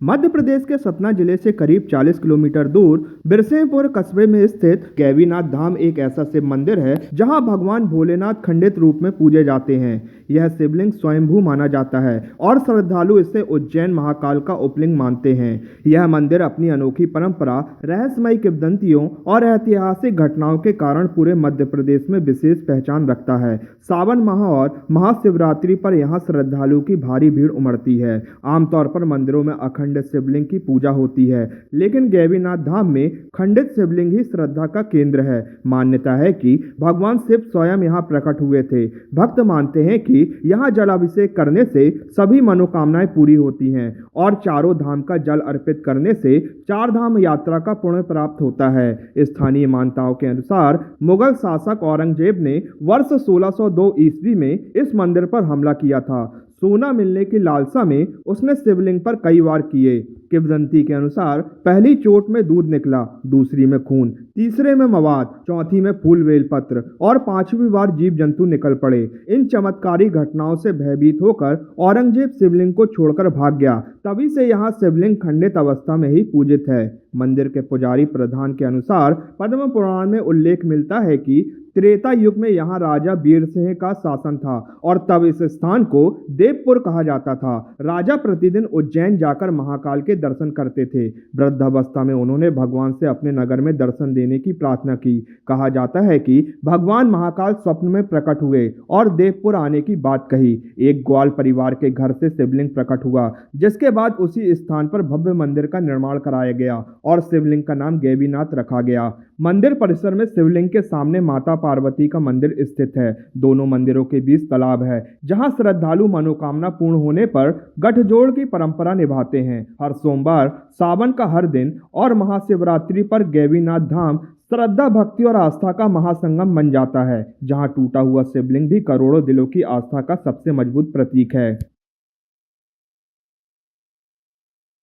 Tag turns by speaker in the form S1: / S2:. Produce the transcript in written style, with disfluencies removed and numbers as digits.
S1: मध्य प्रदेश के सतना जिले से करीब 40 किलोमीटर दूर बिरसिंहपुर कस्बे में स्थित गैवीनाथ धाम एक ऐसा शिव मंदिर है जहां भगवान भोलेनाथ खंडित रूप में पूजे जाते हैं। यह शिवलिंग स्वयंभू माना जाता है और श्रद्धालु इसे उज्जैन महाकाल का उपलिंग मानते हैं। यह मंदिर अपनी अनोखी परंपरा, रहस्यमयी किंवदंतियों और ऐतिहासिक घटनाओं के कारण पूरे मध्य प्रदेश में विशेष पहचान रखता है। सावन माह और महाशिवरात्रि पर यहाँ श्रद्धालुओं की भारी भीड़ उमड़ती है। आमतौर पर मंदिरों में अखंड शिवलिंग की पूजा होती है, लेकिन गैवीनाथ धाम में खंडित शिवलिंग ही श्रद्धा का केंद्र है। मान्यता है कि भगवान शिव स्वयं यहाँ प्रकट हुए थे। भक्त मानते हैं कि यहाँ जलाभिषेक करने से सभी मनोकामनाएं पूरी होती हैं और चारों धाम का जल अर्पित करने से चार धाम यात्रा का पुण्य प्राप्त होता है। स्थानीय मान्यताओं के अनुसार मुगल शासक औरंगजेब ने वर्ष 1602 ईस्वी में इस मंदिर पर हमला किया था। सोना मिलने की लालसा में उसने शिवलिंग पर कई वार किए। किंवदंती के अनुसार पहली चोट में दूध निकला, दूसरी में खून, तीसरे में मवाद, चौथी में फूल बेलपत्र और पांचवी बार जीव जंतु निकल पड़े। इन चमत्कारी घटनाओं से भयभीत होकर औरंगजेब शिवलिंग को छोड़कर भाग गया। तभी से यहाँ शिवलिंग खंडित अवस्था में ही पूजित है। मंदिर के पुजारी प्रधान के अनुसार पद्म पुराण में उल्लेख मिलता है कि त्रेता युग में यहाँ राजा वीरसिंह का शासन था और तब इस स्थान को देवपुर कहा जाता था। राजा प्रतिदिन उज्जैन जाकर महाकाल के दर्शन करते थे। वृद्धावस्था में उन्होंने भगवान से अपने नगर में दर्शन देने की प्रार्थना की। कहा जाता है कि भगवान महाकाल स्वप्न में प्रकट हुए और देवपुर आने की बात कही। एक ग्वाल परिवार के घर से शिवलिंग प्रकट हुआ, जिसके बाद उसी स्थान पर भव्य मंदिर का निर्माण कराया गया और शिवलिंग का नाम गैवीनाथ रखा गया। मंदिर परिसर में शिवलिंग के सामने माता पार्वती का मंदिर स्थित है। दोनों मंदिरों के बीच तालाब है, जहां श्रद्धालु मनोकामना पूर्ण होने पर गठजोड़ की परंपरा निभाते हैं। हर सोमवार, सावन का हर दिन और महाशिवरात्रि पर गैवीनाथ धाम श्रद्धा, भक्ति और आस्था का महासंगम बन जाता है, जहां टूटा हुआ शिवलिंग भी करोड़ों दिलों की आस्था का सबसे मजबूत प्रतीक है।